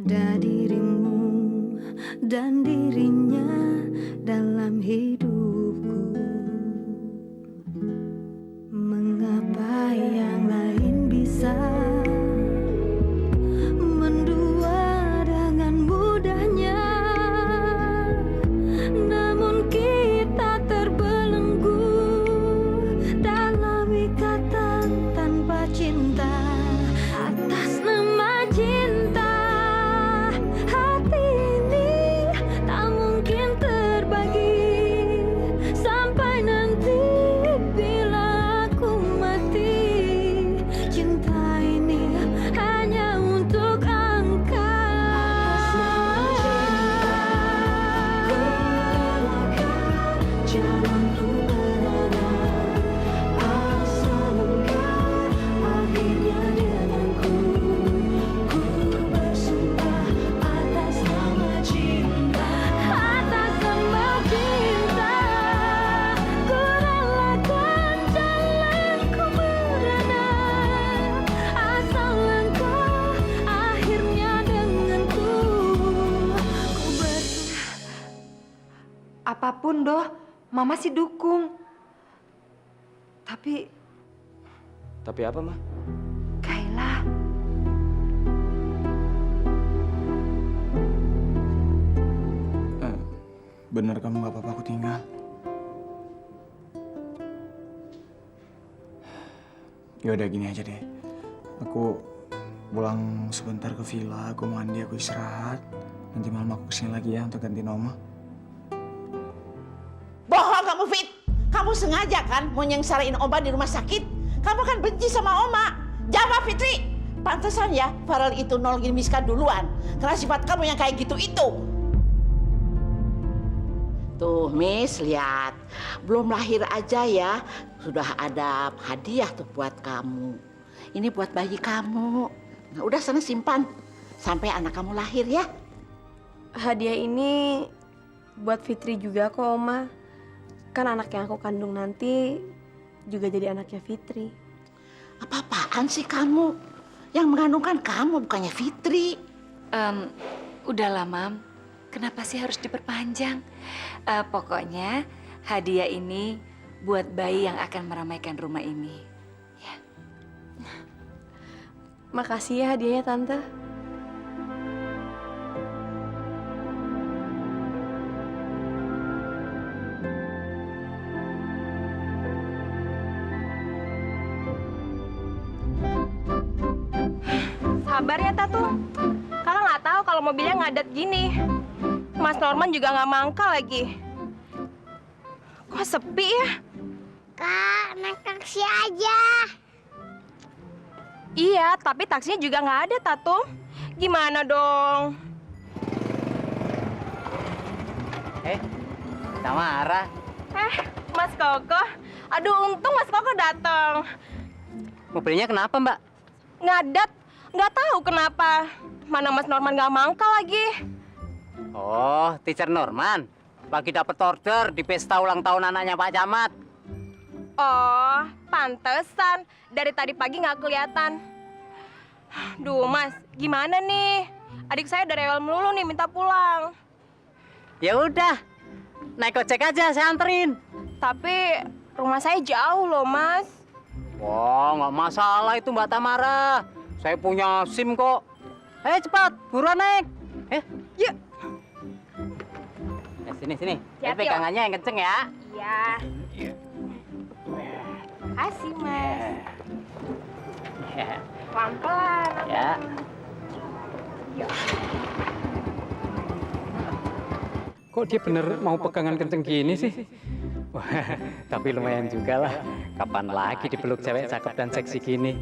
ada dirimu dan dirinya dalam hidupku. Mengapa yang lain bisa mendua dengan mudahnya, namun kita terbelenggu dalam ikatan tanpa cinta. Atas nama cinta, hati ini tak mungkin terbagi sampai nanti bila aku mati. Cinta ini hanya untuk engkau. Jalanku berada asal engkau akhirnya denganku. Ku bersumpah atas nama cinta, atas nama cinta. Ku relakan jalanku berada asal engkau akhirnya denganku. Ku bersumpah. Apapun, Doh, Mama sih dukung. Tapi Tapi apa, Ma? Kayla, Bener kamu gak apa-apa aku tinggal. Yaudah gini aja deh. Aku pulang sebentar ke villa, aku mandi, aku istirahat. Nanti malam aku kesini lagi ya untuk ganti Oma. Bohong kamu, Fit. Kamu sengaja kan mau nyengsarain Oma di rumah sakit? Kamu kan benci sama Oma. Jawab, Fitri. Pantesan ya Farel itu nolongin Miska duluan. Karena sifat kamu yang kayak gitu itu. Tuh, Miss, lihat. Belum lahir aja ya. Sudah ada hadiah tuh buat kamu. Ini buat bayi kamu. Nah, udah sana simpan. Sampai anak kamu lahir ya. Hadiah ini buat Fitri juga kok, Oma. Kan anak yang aku kandung nanti juga jadi anaknya Fitri. Apa-apaan sih kamu? Yang mengandungkan kamu bukannya Fitri. Udahlah, Mam. Kenapa sih harus diperpanjang? Pokoknya hadiah ini buat bayi yang akan meramaikan rumah ini. Ya. Makasih ya hadiahnya, Tante. Sabar ya, Tatu. Kakak nggak tahu kalau mobilnya ngadat gini. Mas Norman juga nggak mangkal lagi. Kok sepi ya? Kak, naik taksi aja. Iya, tapi taksinya juga nggak ada, Tatu. Gimana dong? Tamara. Mas Koko. Aduh, untung Mas Koko datang. Mobilnya kenapa, Mbak? Ngadat. Nggak tahu kenapa. Mana Mas Norman nggak mangkal lagi. Oh, teacher Norman. Lagi dapat order di pesta ulang tahun anaknya Pak Camat. Oh, pantesan. Dari tadi pagi nggak kelihatan. Duh, Mas, gimana nih? Adik saya udah rewel melulu nih minta pulang. Ya udah, naik ojek aja, saya anterin. Tapi rumah saya jauh loh, Mas. Wah, nggak masalah itu Mbak Tamara. Saya punya SIM kok. Cepat, buruan naik. Yuk. Sini. Hati-hati, Pegangannya yang kenceng ya. Iya. Makasih, Mas. Pelan-pelan. Ya. Kok dia bener mau pegangan kenceng gini sih? Wah, tapi lumayan juga lah. Kapan lagi dipeluk cewek cakep dan seksi gini?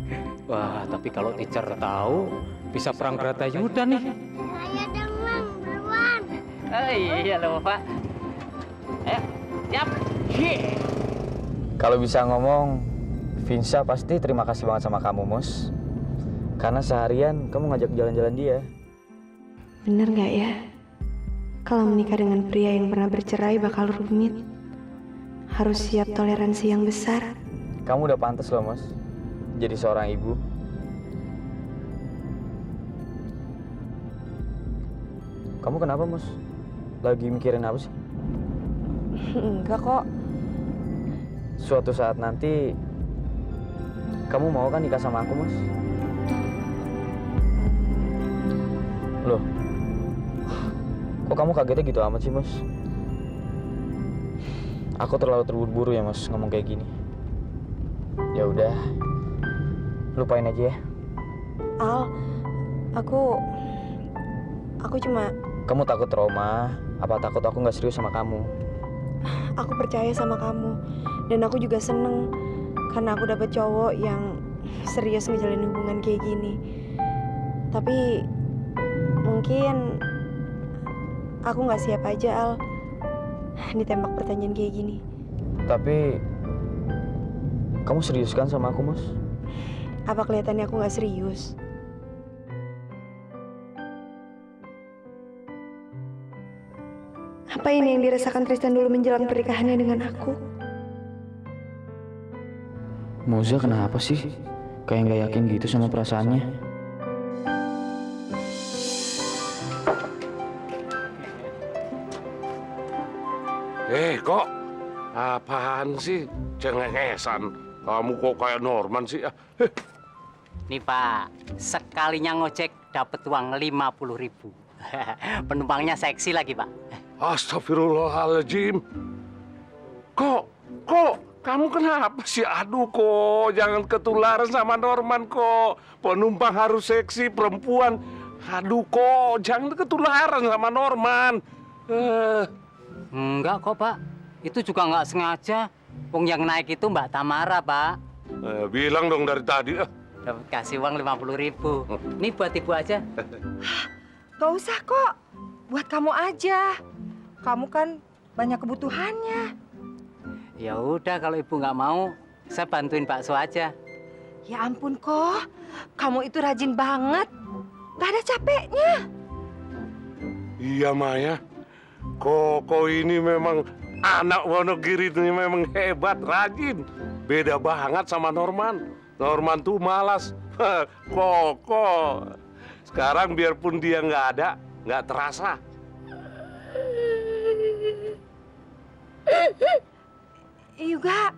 Wah, tapi kalau teacher tahu, bisa perang Bratayuda nih. Ayo dong, Bang, duluan. Oh iya loh, Pak. Siap. Kalau bisa ngomong, Vinsya pasti terima kasih banget sama kamu, Mus. Karena seharian kamu ngajak jalan-jalan dia. Bener nggak ya? Kalau menikah dengan pria yang pernah bercerai bakal rumit. Harus siap toleransi yang besar. Kamu udah pantas loh, Mas. Jadi seorang ibu. Kamu kenapa, Mus? Lagi mikirin apa sih? Enggak kok. Suatu saat nanti kamu mau kan nikah sama aku, Mus? Loh, kok kamu kagetnya gitu amat sih, Mus? Aku terlalu terburu-buru ya, Mas, ngomong kayak gini. Ya udah, lupain aja ya. Al, aku cuma... Kamu takut trauma? Apa takut aku nggak serius sama kamu? Aku percaya sama kamu. Dan aku juga seneng karena aku dapet cowok yang serius ngejalin hubungan kayak gini. Tapi mungkin aku nggak siap aja, Al, ditembak pertanyaan kayak gini. Tapi kamu serius kan sama aku, Mas? Apa kelihatannya aku nggak serius? Apa ini yang dirasakan Tristan dulu menjelang pernikahannya dengan aku? Moza kenapa sih? Kayak nggak yakin gitu sama perasaannya. Kok? Apaan sih? Cengengesan. Kamu kok kayak Norman sih? Nih Pak, sekalinya ngojek dapat uang 50.000. Penumpangnya seksi lagi Pak. Astagfirullahaladzim. Kok kamu kenapa sih? Aduh kok, jangan ketularan sama Norman kok. Penumpang harus seksi, perempuan. Aduh kok, jangan ketularan sama Norman. Enggak kok Pak, itu juga nggak sengaja. Wong yang naik itu Mbak Tamara Pak. Bilang dong dari tadi. Dapat kasih uang 50.000. Ini buat ibu aja. Gak usah kok, buat kamu aja. Kamu kan banyak kebutuhannya. Ya udah kalau ibu nggak mau, saya bantuin bakso aja. Ya ampun kok, kamu itu rajin banget. Gak ada capeknya. Iya Maya, Koko ini memang anak Wonogiri ini memang hebat, rajin. Beda banget sama Norman. Norman tuh malas. Koko. Sekarang biarpun dia nggak ada, nggak terasa. Yuga,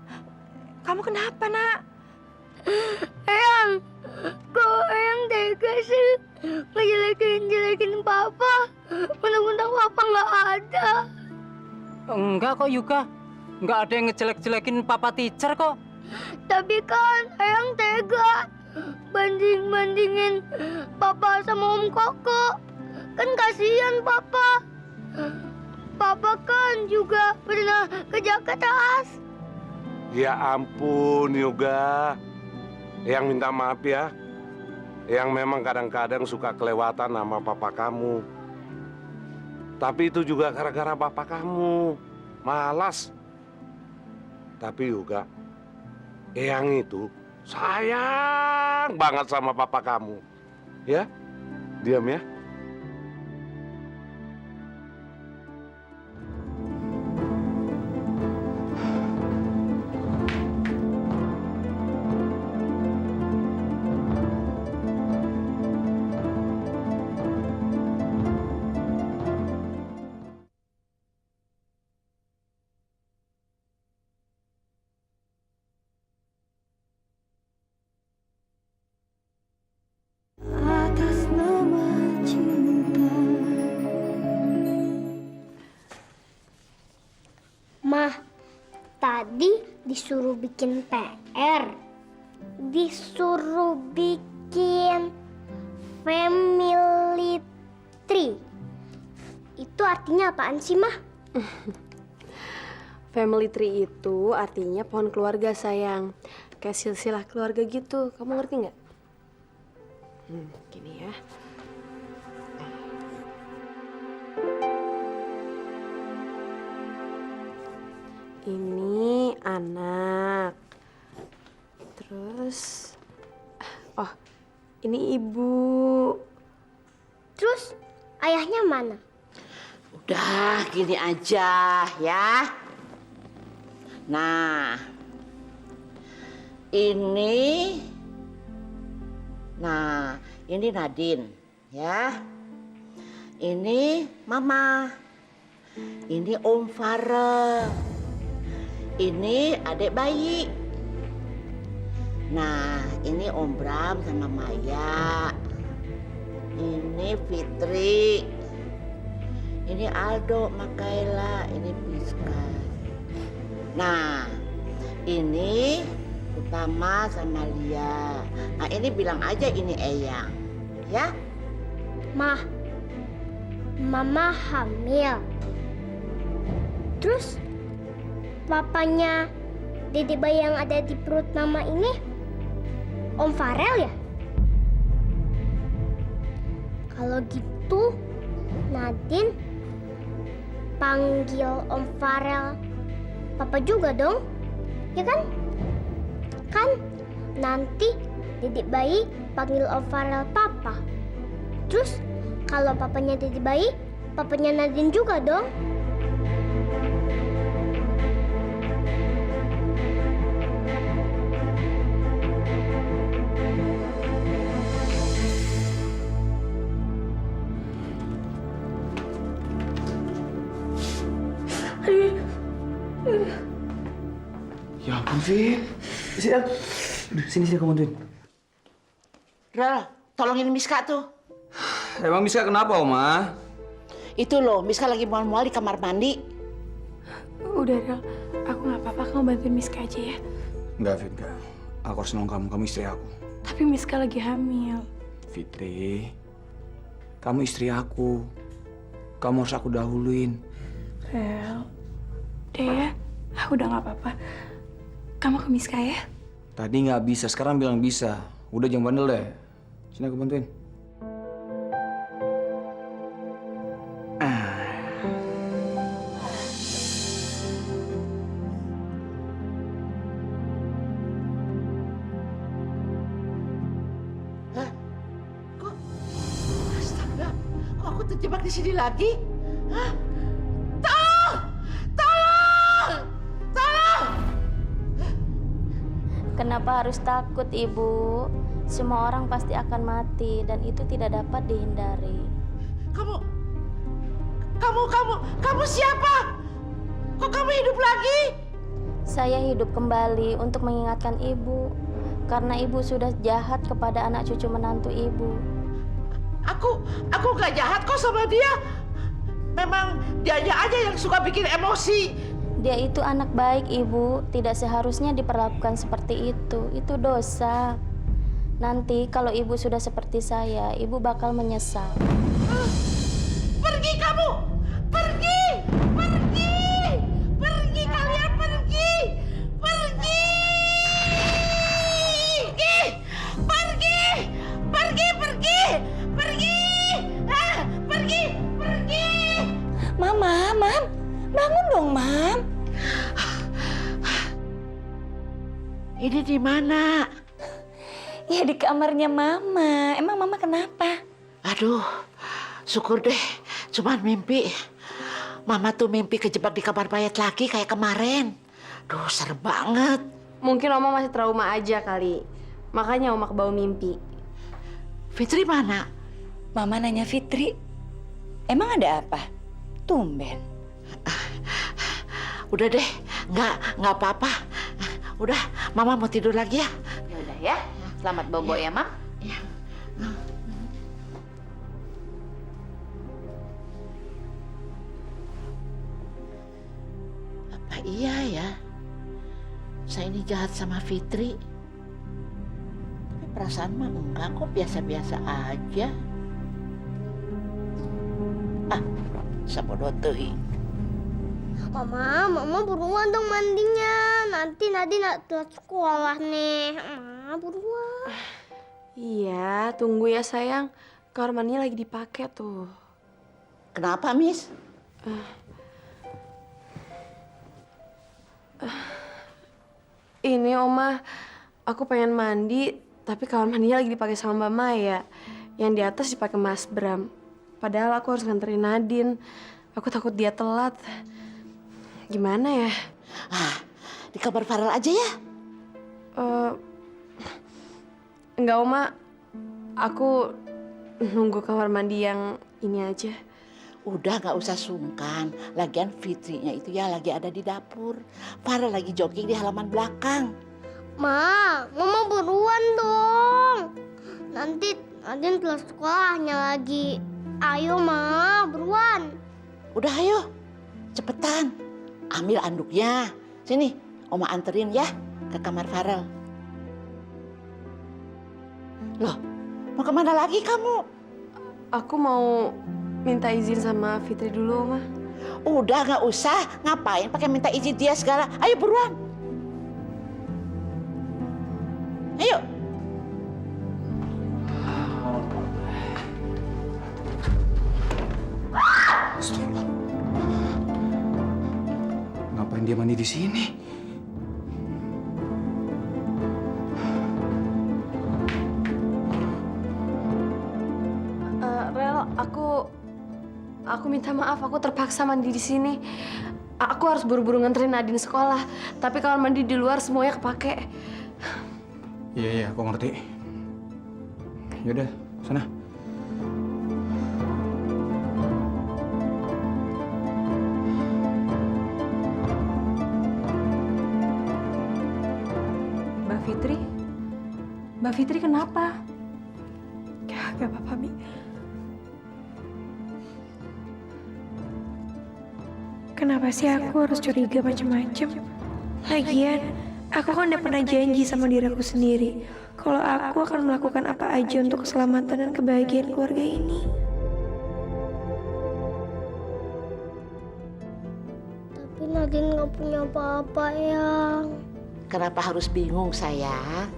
kamu kenapa nak? Eyang, kok Eyang tega sih ngejelekin Papa? Mentang-mentang Papa nggak ada. Enggak kok Yuga, nggak ada yang ngejelek-jelekin Papa teacher kok. Tapi kan Eyang tega bandingin Papa sama Om Koko. Kan kasihan Papa. Papa kan juga pernah kerja keras. Ya ampun Yoga. Yang minta maaf ya. Yang memang kadang-kadang suka kelewatan sama papa kamu. Tapi itu juga gara-gara papa kamu. Malas. Tapi Yoga, Eyang itu sayang banget sama papa kamu. Ya, diam ya. Atas nama cinta. Mah, tadi disuruh bikin PR. Disuruh bikin family tree. Itu artinya apaan sih, Mah? Family tree itu artinya pohon keluarga, sayang. Kayak silsilah keluarga gitu. Kamu ngerti nggak? Gini ya. Ini anak. Terus, oh, ini ibu. Terus ayahnya mana? Udah gini aja ya. Nah, ini Nadine ya. Ini Mama. Ini Om Farel. Ini adik bayi. Nah, ini Om Bram sama Maya. Ini Fitri. Ini Aldo, Makaela, ini Piska. Nah, ini Utama sama Lia. Nah, ini bilang aja ini Eyang. Ya? Mama hamil. Terus papanya Dede bayi yang ada di perut Mama ini Om Farel ya? Kalau gitu Nadine panggil Om Farel Papa juga dong, ya kan? Kan nanti Dede bayi panggil Om Farel Papa. Terus kalau papanya Dede bayi, papanya Nadine juga dong. Ya ampun, Vin. Sini kamu bantuin. Rel, tolongin Miska tuh. Emang Miska kenapa, Oma? Itu loh, Miska lagi mual-mual di kamar mandi. Udah, Rel. Aku nggak apa-apa. Kamu bantuin Miska aja ya. Enggak, Vin, enggak. Aku harus nolong kamu. Kamu istri aku. Tapi Miska lagi hamil. Fitri, kamu istri aku. Kamu harus aku dahuluin. Rel, udah ya. Aku udah nggak apa-apa. Kamu ke Miska ya? Tadi nggak bisa, sekarang bilang bisa. Udah jangan bandel deh. Sini aku bantuin. Astaga, kok aku terjebak di sini lagi? Hah? Tolong! Tolong! Tolong! Kenapa harus takut, Ibu? Semua orang pasti akan mati dan itu tidak dapat dihindari. Kamu siapa? Kok kamu hidup lagi? Saya hidup kembali untuk mengingatkan Ibu. Karena Ibu sudah jahat kepada anak cucu menantu Ibu. Aku gak jahat kok sama dia. Memang dianya aja yang suka bikin emosi. Dia itu anak baik, Ibu. Tidak seharusnya diperlakukan seperti itu. Itu dosa. Nanti kalau Ibu sudah seperti saya, Ibu bakal menyesal. Pergi kamu! Pergi! Pergi! Pergi kalian pergi! Pergi! Pergi! Pergi! Pergi! Pergi! Pergi! Pergi! Mama, Mam. Bangun dong, Mam. Ini di mana? Ya di kamarnya Mama. Emang Mama kenapa? Aduh, syukur deh. Cuman mimpi. Mama tuh mimpi kejebak di kamar mayat lagi kayak kemarin. Duh, serem banget. Mungkin Oma masih trauma aja kali. Makanya Oma kebawa mimpi. Fitri mana? Mama nanya Fitri. Emang ada apa? Tumben. Udah deh, nggak apa-apa. Udah, Mama mau tidur lagi ya. Ya udah ya. Selamat bobo ya, Mam. Ya. Apa iya ya? Saya ini jahat sama Fitri. Tapi perasaan mah enggak kok, biasa-biasa aja. Sabodo teuing. Mama buruan dong mandinya. Nanti Nadine telat sekolah nih. Mama buruan. Iya, tunggu ya sayang. Kamar mandinya lagi dipakai tuh. Kenapa, Miss? Ini Oma, aku pengen mandi, tapi kamar mandinya lagi dipakai sama Mbak Maya. Yang di atas dipakai Mas Bram. Padahal aku harus nganterin Nadine. Aku takut dia telat. Gimana ya? Di kamar Farel aja ya? Enggak, Oma. Aku nunggu kamar mandi yang ini aja. Udah nggak usah sungkan. Lagian Fitrinya itu ya lagi ada di dapur. Farel lagi jogging di halaman belakang. Mama buruan dong. Nanti Nadine kelas sekolahnya lagi. Ayo, Ma, buruan. Udah ayo, cepetan. Ambil anduknya. Sini, Oma anterin ya ke kamar Farel. Loh, mau kemana lagi kamu? Aku mau minta izin sama Fitri dulu, Oma. Udah nggak usah. Ngapain pakai minta izin dia segala? Ayo buruan. Ayo. Astagfirullah. Ngapain dia mandi di sini? Rel, aku minta maaf. Aku terpaksa mandi di sini. Aku harus buru-buru nganterin Nadine sekolah. Tapi kalau mandi di luar semuanya kepake. Iya, aku ngerti. Yaudah, sana. Mbak Fitri kenapa? Gak apa-apa, Mi. Kenapa sih aku harus curiga macam-macam? Lagian, aku kan udah pernah janji sama diri aku sendiri kalau aku akan melakukan apa aja untuk keselamatan dan kebahagiaan keluarga ini. Tapi Nadine nggak punya apa-apa, Yang. Kenapa harus bingung, sayang?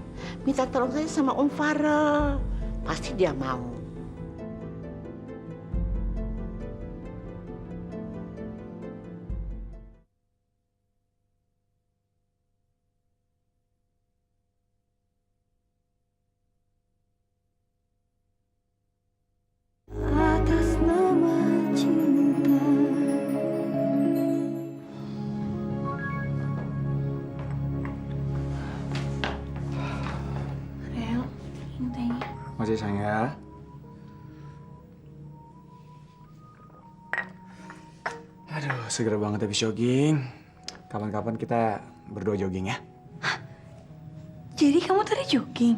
Minta tolong saja sama Om Farel. Pasti dia mau. Atas nama cinta. Rel, ini. Masih sayang ya? Aduh, seger banget habis jogging. Kapan-kapan kita berdua jogging ya? Jadi kamu tadi jogging?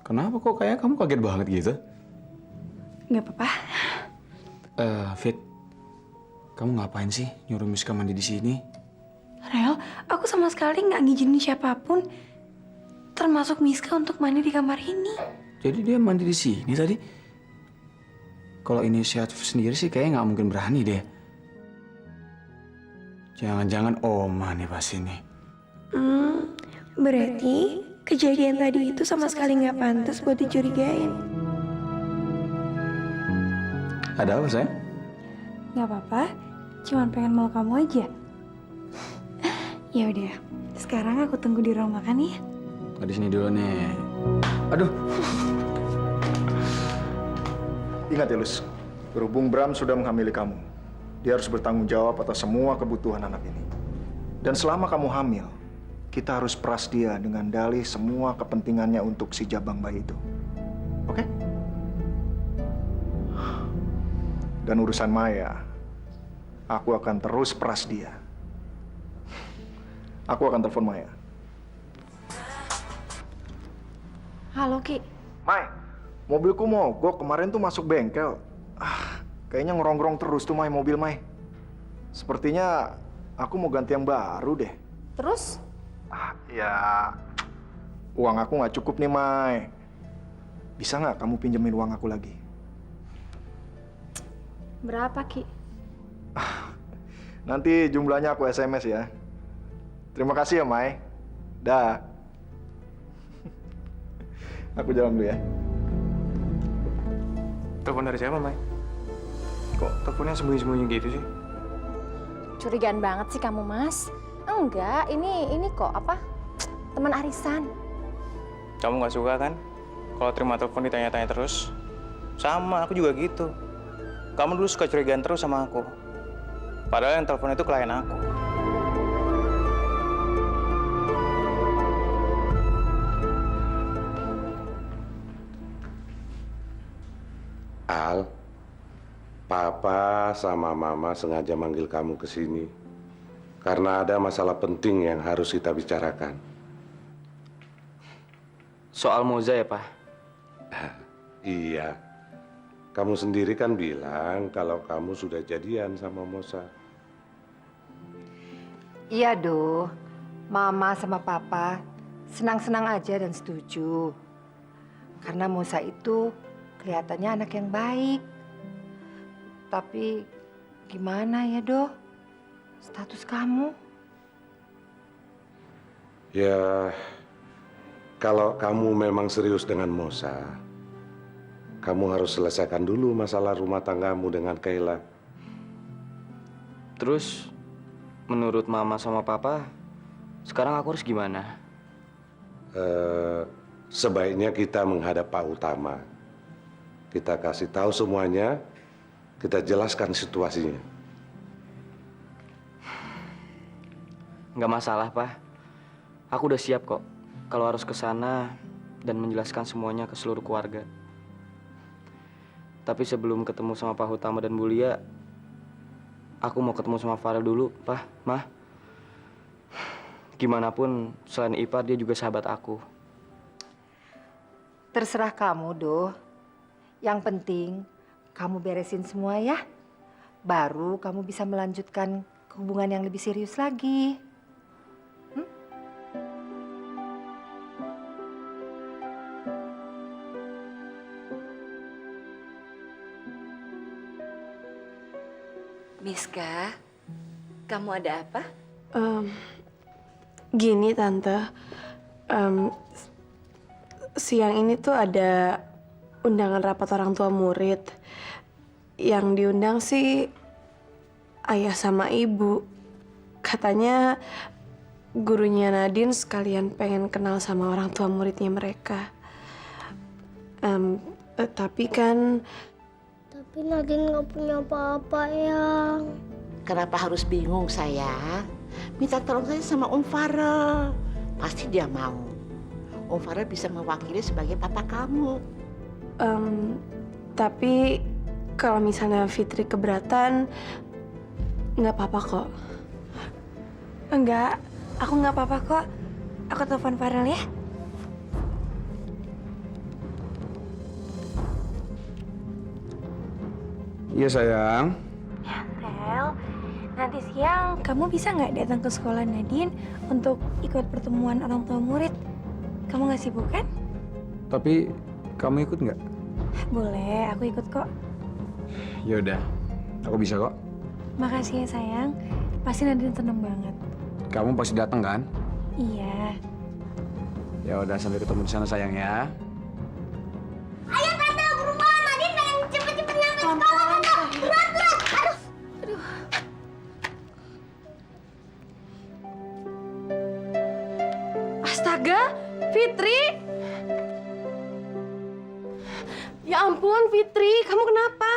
Kenapa kok kayak kamu kaget banget gitu? Nggak apa-apa. Fit, kamu ngapain sih nyuruh Miska mandi di sini? Rel, aku sama sekali nggak ngizinin siapapun, termasuk Miska untuk mandi di kamar ini. Jadi dia mandi di sini tadi? Kalau inisiatif sendiri sih kayaknya nggak mungkin berani deh. Jangan-jangan Oma nih pas ini. Berarti kejadian tadi itu sama sekali nggak pantas buat dicurigain. Ada apa, sayang? Nggak apa-apa, cuman pengen mau kamu aja. Ya udah, sekarang aku tunggu di ruang makan ya. Di sini dulu nih. Aduh. Ingat ya, Lus. Berhubung Bram sudah menghamili kamu, dia harus bertanggung jawab atas semua kebutuhan anak ini. Dan selama kamu hamil, kita harus peras dia dengan dalih semua kepentingannya untuk si jabang bayi itu. Oke? Dan urusan Maya, aku akan terus peras dia. Aku akan telepon Maya. Halo, Ki. Mai, mobilku mogok. Kemarin tuh masuk bengkel. Kayaknya ngerongrong terus tuh, Mai, mobil Mai. Sepertinya aku mau ganti yang baru deh. Terus? Ya, uang aku nggak cukup nih, Mai. Bisa nggak kamu pinjemin uang aku lagi? Berapa, Ki? Nanti jumlahnya aku SMS ya. Terima kasih ya, Mai. Dah. Aku jalan dulu ya. Telepon dari siapa, Mai? Kok teleponnya sembunyi-sembunyi gitu sih? Curigaan banget sih kamu, Mas. Enggak, ini kok apa? Teman arisan. Kamu nggak suka kan? Kalau terima telepon ditanya-tanya terus? Sama, aku juga gitu. Kamu dulu suka curigaan terus sama aku. Padahal yang telepon itu klien aku. Al, Papa sama Mama sengaja manggil kamu ke sini karena ada masalah penting yang harus kita bicarakan. Soal Moza ya, Pak? Iya. Kamu sendiri kan bilang kalau kamu sudah jadian sama Moza. Iya, Do. Mama sama Papa senang-senang aja dan setuju. Karena Moza itu kelihatannya anak yang baik. Tapi gimana ya, Do? Status kamu? Ya, kalau kamu memang serius dengan Moza, kamu harus selesaikan dulu masalah rumah tanggamu dengan Kayla. Terus, menurut Mama sama Papa, sekarang aku harus gimana? Sebaiknya kita menghadap Pak Utama. Kita kasih tahu semuanya, kita jelaskan situasinya. Nggak masalah, Pak. Aku udah siap kok kalau harus ke sana dan menjelaskan semuanya ke seluruh keluarga. Tapi sebelum ketemu sama Pak Utama dan Bu Lia, aku mau ketemu sama Farel dulu, Pak, Mah. Gimana pun, selain Ipa, dia juga sahabat aku. Terserah kamu, Do. Yang penting, kamu beresin semua ya. Baru kamu bisa melanjutkan hubungan yang lebih serius lagi. Miska, kamu ada apa? Gini Tante, siang ini tuh ada undangan rapat orang tua murid. Yang diundang sih ayah sama ibu. Katanya gurunya Nadine sekalian pengen kenal sama orang tua muridnya mereka. Tapi kan... Tapi Nadine nggak punya apa-apa, Yang. Kenapa harus bingung, sayang? Minta tolong saja sama Om Farel. Pasti dia mau. Om Farel bisa mewakili sebagai papa kamu. Tapi kalau misalnya Fitri keberatan, nggak apa-apa kok. Enggak, aku nggak apa-apa kok. Aku telepon Farel ya. Iya sayang. Ya, Tel. Nanti siang kamu bisa nggak datang ke sekolah Nadine untuk ikut pertemuan orang tua murid? Kamu nggak sibuk kan? Tapi kamu ikut nggak? Boleh, aku ikut kok. Ya udah, aku bisa kok. Makasih ya sayang. Pasti Nadine seneng banget. Kamu pasti datang kan? Iya. Ya udah, sampai ketemu di sana sayang ya. Ayo Tante, buruan. Nadine pengen cepet-cepet nyampe sekolah, Tante. Buruan. Aduh. Astaga, Fitri! Ya ampun, Fitri, kamu kenapa?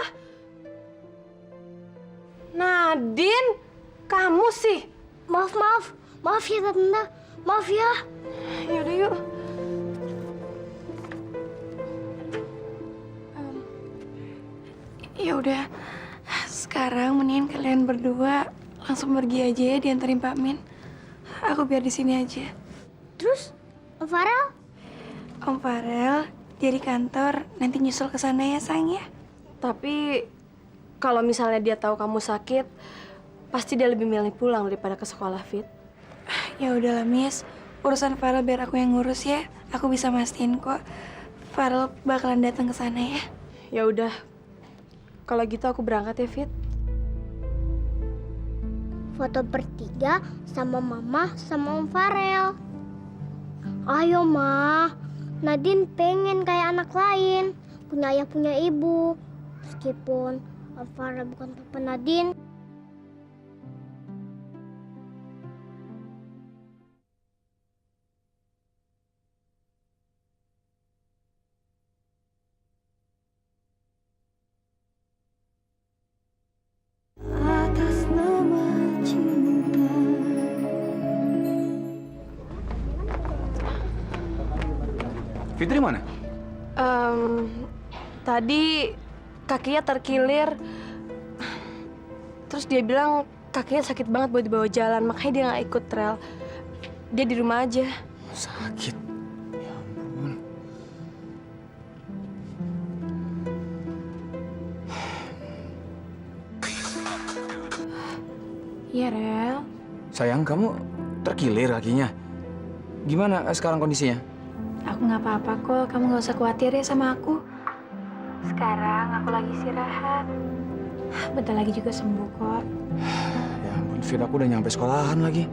Nadine, kamu sih? Maaf ya Tante, maaf ya. Yaudah yuk. Ya udah, sekarang mendingan kalian berdua langsung pergi aja ya, diantarin Pak Min. Aku biar di sini aja. Terus, Om Farel? Om Farel, dia di kantor, nanti nyusul ke sana ya sayang ya. Tapi kalau misalnya dia tahu kamu sakit, pasti dia lebih milih pulang daripada ke sekolah, Fit. Ya udahlah, Miss. Urusan Farel biar aku yang ngurus ya. Aku bisa mastiin kok Farel bakalan datang ke sana ya. Ya udah. Kalau gitu aku berangkat ya, Fit. Foto bertiga sama Mama sama Om Farel. Ayo, Ma. Nadine pengen kayak anak lain. Punya ayah, punya ibu. Meskipun Om Farel bukan papa Nadine. Atas nama cinta. Fitri mana? Tadi kakinya terkilir, Terus dia bilang kakinya sakit banget buat dibawa jalan, makanya dia nggak ikut Rel. Dia di rumah aja. Sakit. Ya ampun. Iya, Rel. Sayang, kamu terkilir kakinya. Gimana sekarang kondisinya? Aku nggak apa-apa kok. Kamu nggak usah khawatir ya sama aku. Sekarang aku lagi istirahat. Bentar lagi juga sembuh kok. Ya ampun, Fit, aku udah nyampe sekolahan lagi.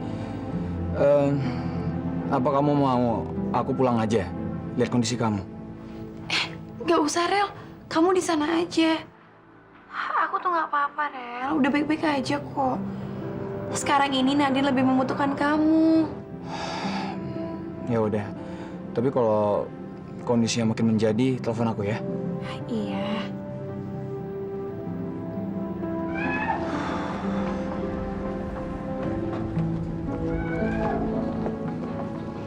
Apa kamu mau aku pulang aja? Lihat kondisi kamu. Nggak usah, Rel. Kamu di sana aja. Aku tuh nggak apa-apa, Rel. Udah baik-baik aja kok. Sekarang ini Nadine lebih membutuhkan kamu. Ya udah. Tapi kalau kondisinya makin menjadi, telepon aku ya. Iya.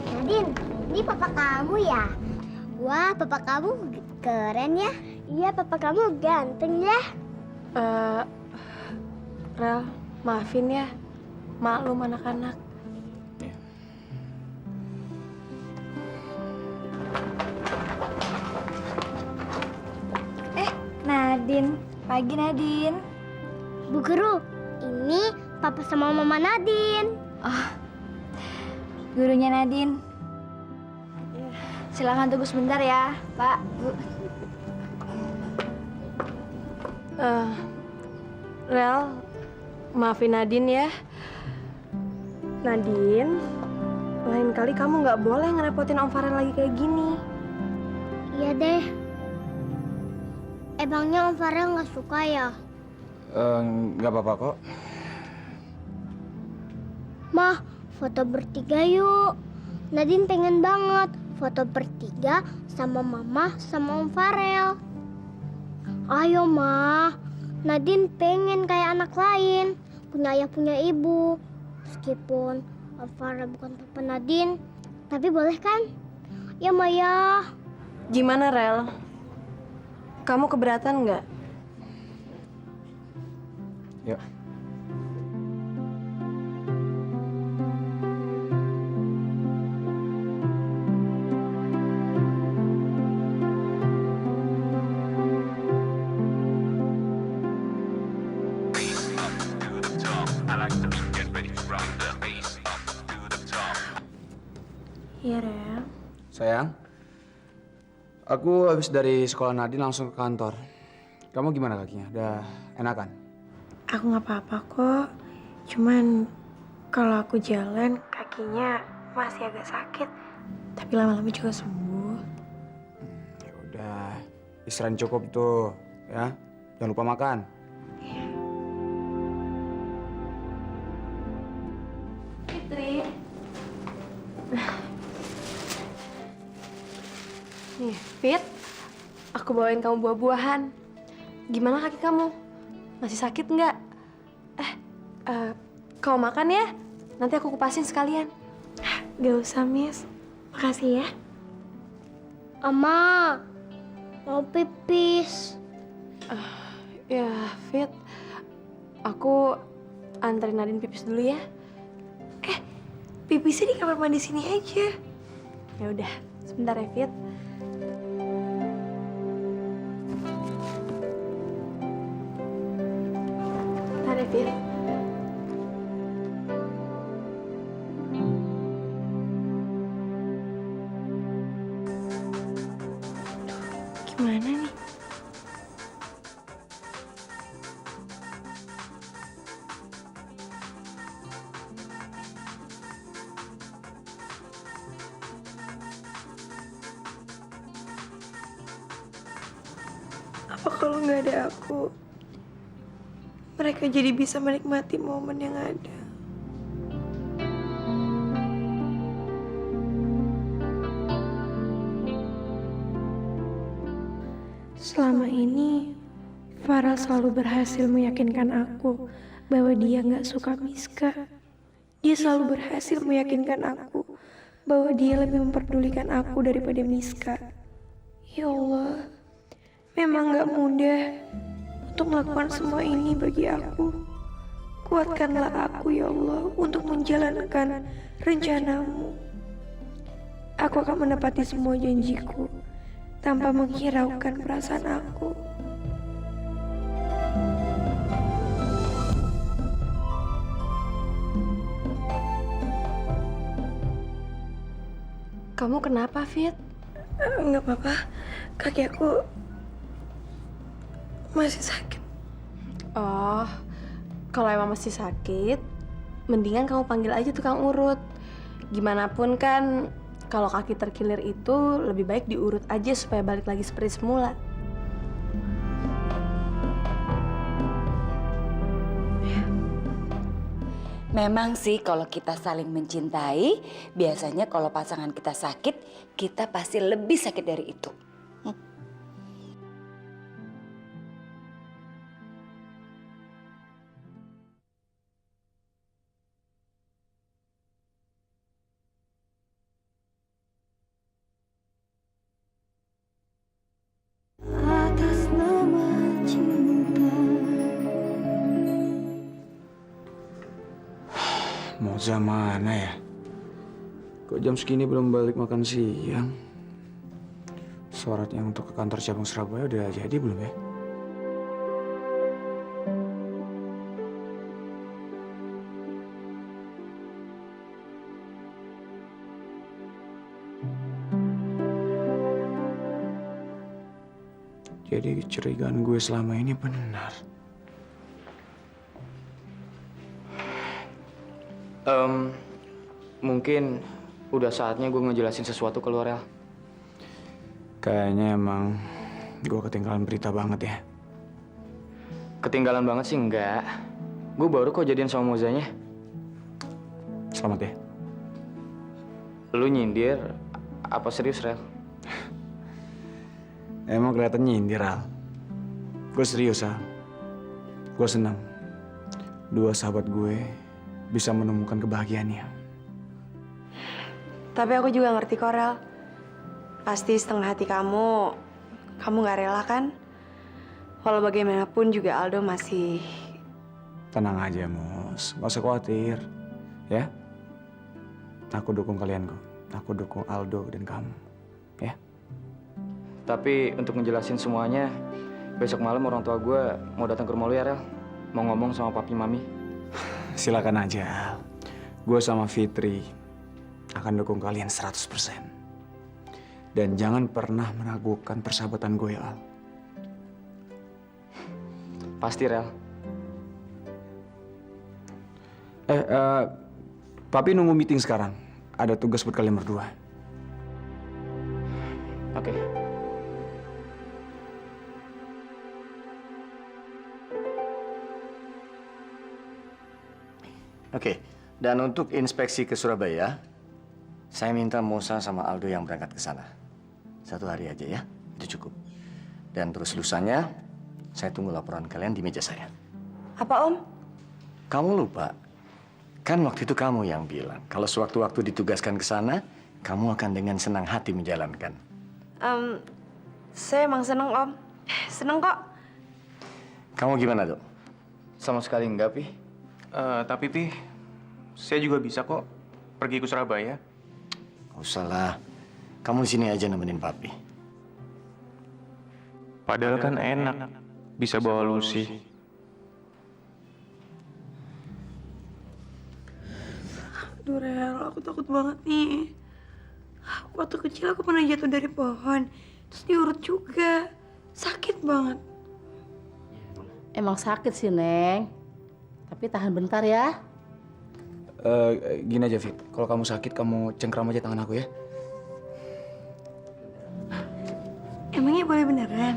Nadine, ini papa kamu ya? Wah, papa kamu keren ya. Iya, papa kamu ganteng ya. Rel, maafin ya. Maklum anak-anak. Nadine, pagi Nadine. Bu Guru, ini papa sama mama Nadine. Oh, gurunya Nadine. Silakan tunggu sebentar ya, Pak, Bu. Rel, maafin Nadine ya. Nadine, lain kali kamu nggak boleh ngerepotin Om Farel lagi kayak gini. Iya deh. Emangnya Om Farel nggak suka ya? Nggak apa-apa kok. Mah, foto bertiga yuk. Nadine pengen banget foto bertiga sama mama sama Om Farel. Ayo, Mah. Nadine pengen kayak anak lain. Punya ayah, punya ibu. Meskipun Om Farel bukan papa Nadine, tapi boleh kan? Ya, Maya. Gimana, Rel? Kamu keberatan nggak? Yuk. Iya, Rel. Sayang, aku habis dari sekolah Nadine langsung ke kantor. Kamu gimana kakinya? Udah enakan? Aku nggak apa-apa kok. Cuman kalau aku jalan kakinya masih agak sakit. Tapi lama-lama juga sembuh. Ya udah, istirahat cukup tuh, ya. Jangan lupa makan. Fitri. Nih, Fit. Aku bawain kamu buah-buahan. Gimana kaki kamu? Masih sakit nggak? Kau makan ya? Nanti aku kupasin sekalian. Gak usah, Miss. Makasih ya. Ama, mau pipis. Ya, Fit. Aku anterin Nadine pipis dulu ya. Pipisnya di kamar mandi sini aja. Ya udah, sebentar ya, Fit. Bentar ya, Fit. Gimana nih? Apa kalau nggak ada aku, mereka jadi bisa menikmati momen yang ada? Selama ini, Farel selalu berhasil meyakinkan aku bahwa dia nggak suka Miska. Dia selalu berhasil meyakinkan aku bahwa dia lebih memperdulikan aku daripada Miska. Ya Allah, memang nggak mudah untuk melakukan semua ini bagi aku. Kuatkanlah aku ya Allah untuk menjalankan rencanamu. Aku akan menepati semua janjiku tanpa menghiraukan perasaan aku. Kamu kenapa, Fit? Enggak apa-apa, kaki aku masih sakit. Oh, kalau emang masih sakit, mendingan kamu panggil aja tukang urut. Gimana pun kan, kalau kaki terkilir itu lebih baik diurut aja supaya balik lagi seperti semula. Memang sih kalau kita saling mencintai, biasanya kalau pasangan kita sakit, kita pasti lebih sakit dari itu. Atas nama cinta. Moza mana ya? Kok jam segini belum balik makan siang? Surat yang untuk ke kantor cabang Surabaya udah jadi belum ya? Jadi kecurigaan gue selama ini benar. Mungkin udah saatnya gue ngejelasin sesuatu ke lu, Rel. Kayaknya emang gue ketinggalan berita banget ya. Ketinggalan banget sih enggak. Gue baru kok jadian sama Mozanya. Selamat ya. Lu nyindir apa serius, Rel? Emang kelihatan nyindir, Al. Gue serius, Al. Gue senang. Dua sahabat gue bisa menemukan kebahagiaannya. Tapi aku juga ngerti kok, Rel. Pasti setengah hati kamu gak rela kan? Walau bagaimanapun juga Aldo masih... Tenang aja, Mus. Gak usah khawatir. Ya? Aku dukung kalian kok. Aku dukung Aldo dan kamu. Ya? Tapi untuk ngejelasin semuanya, besok malam orang tua gue mau datang ke rumah lu ya, Rel. Mau ngomong sama papi mami. Silakan aja. Gue sama Fitri akan dukung kalian 100%. Dan jangan pernah meragukan persahabatan gue, Al. Pasti, Rel. Papi nunggu meeting sekarang. Ada tugas buat kalian berdua. Oke. Oke, dan untuk inspeksi ke Surabaya, saya minta Mosa sama Aldo yang berangkat ke sana. 1 hari aja ya, itu cukup. Dan terus lusanya, saya tunggu laporan kalian di meja saya. Apa, Om? Kamu lupa, kan waktu itu kamu yang bilang, kalau sewaktu-waktu ditugaskan ke sana, kamu akan dengan senang hati menjalankan. Saya emang seneng, Om. Seneng kok. Kamu gimana, Dok? Sama sekali enggak, Pi. Tapi, Pi, saya juga bisa kok pergi ke Surabaya. Nggak usah lah. Kamu di sini aja nemenin Papi. Padahal kan enak bisa bawa Lucy. Aduh, Rel, aku takut banget nih. Waktu kecil aku pernah jatuh dari pohon, terus diurut juga. Sakit banget. Emang sakit sih, Neng. Tapi tahan bentar ya. Gini aja, Fit. Kalau kamu sakit, kamu cengkram aja tangan aku ya. Emangnya boleh beneran?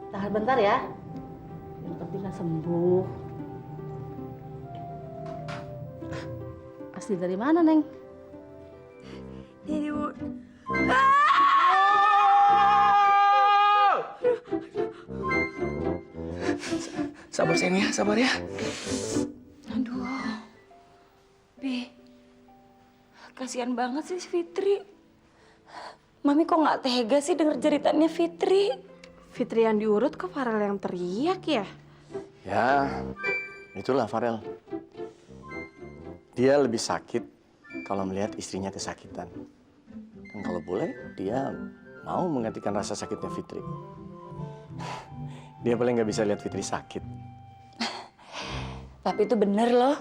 Tahan bentar ya. Yang penting kan sembuh. Asli dari mana, Neng? Dari Sabar sayang ya, sabar ya. Aduh, Bi, kasihan banget sih Fitri. Mami kok nggak tega sih denger jeritannya Fitri? Fitri yang diurut kok Farel yang teriak ya? Ya, itulah Farel. Dia lebih sakit kalau melihat istrinya kesakitan. Dan kalau boleh, dia mau menggantikan rasa sakitnya Fitri. Dia paling nggak bisa lihat Fitri sakit. Tapi itu bener loh.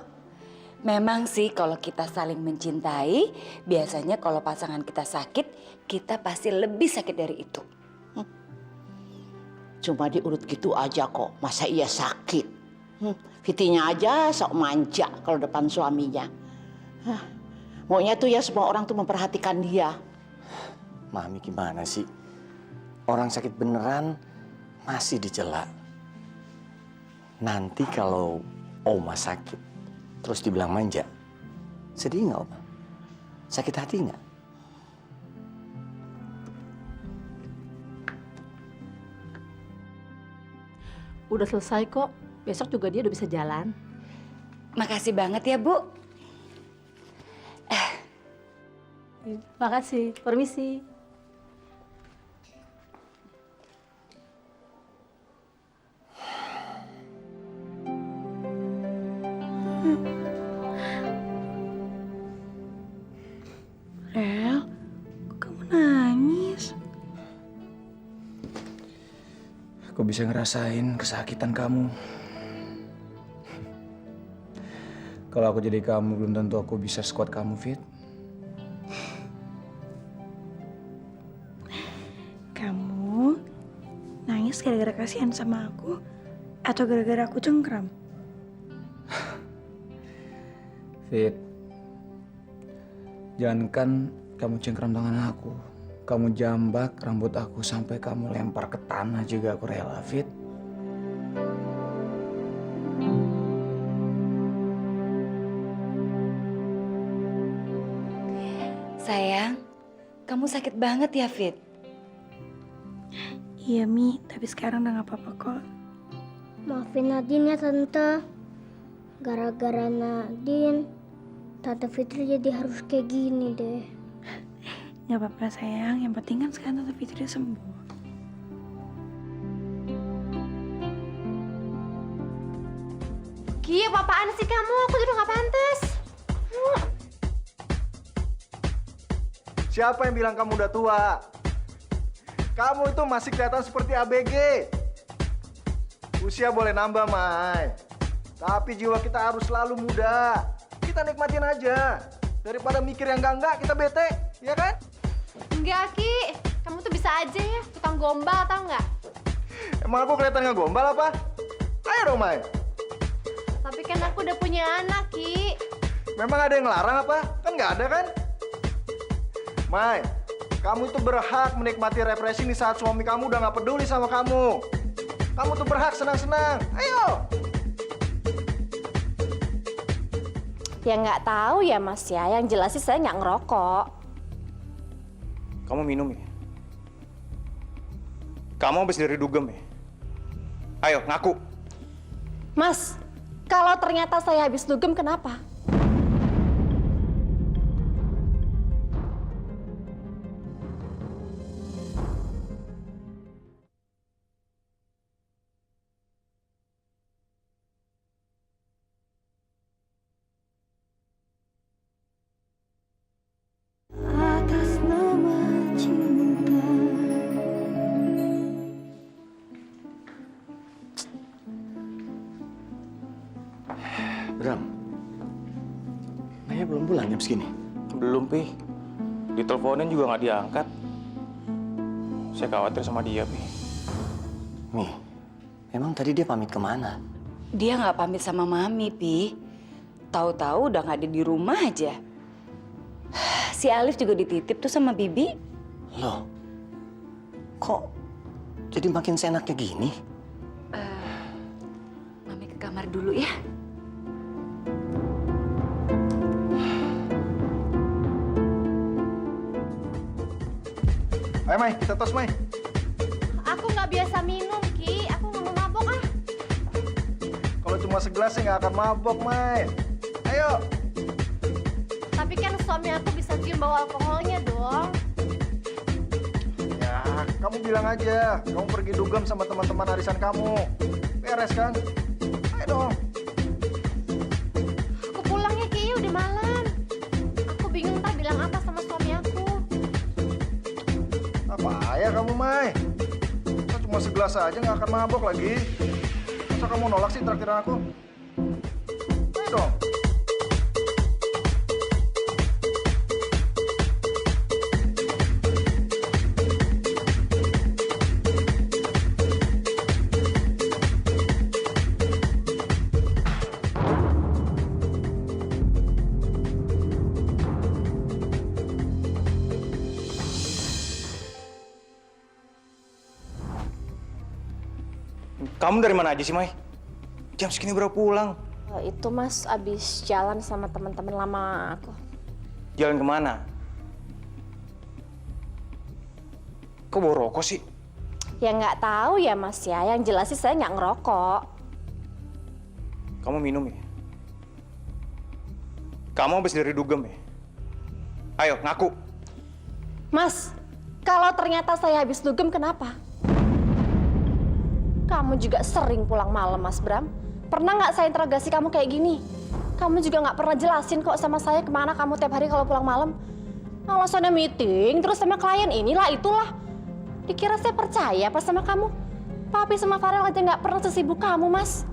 Memang sih kalau kita saling mencintai, biasanya kalau pasangan kita sakit, kita pasti lebih sakit dari itu. Cuma diurut gitu aja kok, masa iya sakit? Fitinya aja sok manja kalau depan suaminya. Maunya tuh ya semua orang tuh memperhatikan dia. Mami gimana sih? Orang sakit beneran masih dicela. Nanti kalau Oma sakit, terus dibilang manja, sedih nggak Oma? Sakit hati nggak? Udah selesai kok. Besok juga dia udah bisa jalan. Makasih banget ya, Bu. Makasih. Permisi. Rel, kok kamu nangis? Aku bisa ngerasain kesakitan kamu. Kalau aku jadi kamu, belum tentu aku bisa sekuat kamu, Fit. Kamu nangis gara-gara kasihan sama aku atau gara-gara aku cengkram? Fit, jangankan kamu cengkram tangan aku, kamu jambak rambut aku sampai kamu lempar ke tanah juga aku rela, Fit. Sayang, kamu sakit banget ya, Fit? Iya, Mi, tapi sekarang udah gak apa-apa kok. Maafin Nadine ya Tante. Gara-gara Nadine, Tante Fitri jadi harus kayak gini deh. Gak apa-apa sayang, yang penting kan sekarang Tante Fitri sembuh. Ki, apa-apaan sih kamu? Aku udah gak pantas. Siapa yang bilang kamu udah tua? Kamu itu masih kelihatan seperti ABG. Usia boleh nambah, Mai. Tapi jiwa kita harus selalu muda. Kita nikmatin aja. Daripada mikir yang enggak, kita bete. Ya kan? Enggak, Ki. Kamu tuh bisa aja ya, tukang gombal tau nggak? Emang aku kelihatan nggak gombal apa? Ayo dong, Mai. Tapi kan aku udah punya anak, Ki. Memang ada yang larang apa? Kan nggak ada kan? Mai, kamu itu berhak menikmati refreshing di saat suami kamu udah nggak peduli sama kamu. Kamu tuh berhak senang-senang. Ayo. Ya nggak tahu ya Mas ya. Yang jelas sih saya nggak ngerokok. Kamu minum ya? Kamu habis dari dugem ya? Ayo, ngaku. Mas, kalau ternyata saya habis dugem kenapa? Atas nama cinta. Bram, Maya belum pulang jam segini? Belum, Pi. Diteleponin juga nggak diangkat. Saya khawatir sama dia, Pi. Mi, emang tadi dia pamit kemana? Dia nggak pamit sama Mami, Pi. Tahu-tahu udah nggak ada di rumah aja. Si Alif juga dititip tuh sama Bibi. Loh, kok jadi makin seenaknya gini? Mami ke kamar dulu ya. Ayo, Mai, kita tos, Mai. Aku nggak biasa minum, Ki. Aku nggak mau mabok ah. Kalau cuma segelas sih nggak akan mabok, Mai. Ayo. Tapi kan suami aku bisa cium bau alkoholnya dong. Ya, kamu bilang aja. Kamu pergi dugem sama teman-teman arisan kamu. Beres kan? Ayo dong. Aku pulang ya Ki, udah malam. Aku bingung ntar bilang apa sama suami aku. Apa ya kamu, Mai? Kita cuma segelas aja nggak akan mabok lagi. Masa kamu nolak sih traktiran aku? Ayo dong. Kamu dari mana aja sih, Mai? Jam segini baru pulang. Itu Mas abis jalan sama teman-teman lama aku. Jalan kemana? Kok bawa rokok sih? Ya nggak tahu ya Mas ya. Yang jelas sih saya nggak ngerokok. Kamu minum ya? Kamu habis dari dugem ya? Ayo, ngaku. Mas, kalau ternyata saya habis dugem kenapa? Kamu juga sering pulang malam, Mas Bram. Pernah nggak saya interogasi kamu kayak gini? Kamu juga nggak pernah jelasin kok sama saya kemana kamu tiap hari kalau pulang malam. Alasannya meeting, terus sama klien inilah itulah. Dikira saya percaya apa sama kamu? Papi sama Farel aja nggak pernah sesibuk kamu, Mas.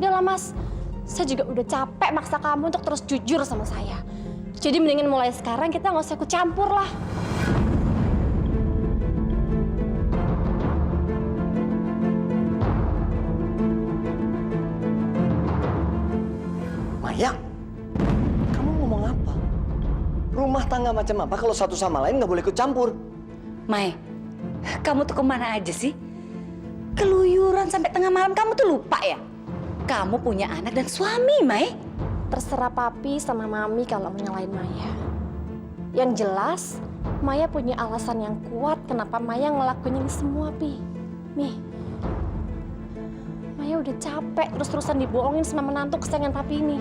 Udahlah, Mas. Saya juga udah capek maksa kamu untuk terus jujur sama saya. Jadi mendingan mulai sekarang kita nggak usah ikut campur lah. Maya, kamu ngomong apa? Rumah tangga macam apa kalau satu sama lain nggak boleh ikut campur? Mai, kamu tuh kemana aja sih? Keluyuran sampai tengah malam, kamu tuh lupa ya? Kamu punya anak dan suami, Mai. Terserah papi sama mami kalau mau nyalain Maya. Yang jelas, Maya punya alasan yang kuat kenapa Maya ngelakuin ini semua, Pi. Mi, Maya udah capek terus-terusan dibohongin sama menantu kesayangan papi ini.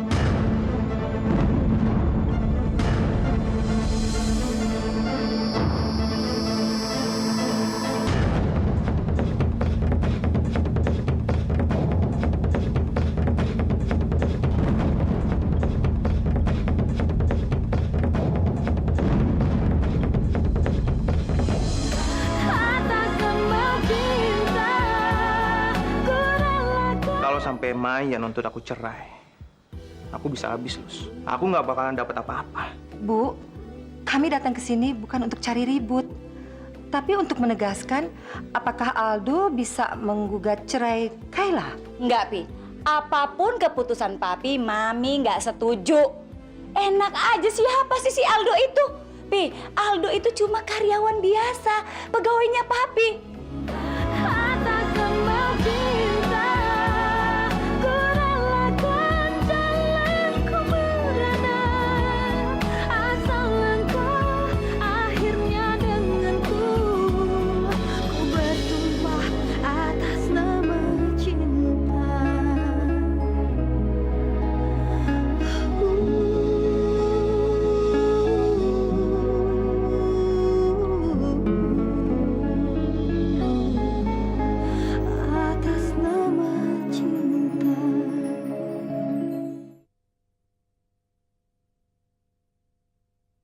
Sampai Maya nuntut aku cerai, aku bisa habis, Lus. Aku nggak bakalan dapat apa-apa. Bu, kami datang ke sini bukan untuk cari ribut, tapi untuk menegaskan apakah Aldo bisa menggugat cerai Kayla? Enggak, Pi. Apapun keputusan papi, mami nggak setuju. Enak aja siapa sih si Aldo itu? Pi, Aldo itu cuma karyawan biasa, pegawainya papi.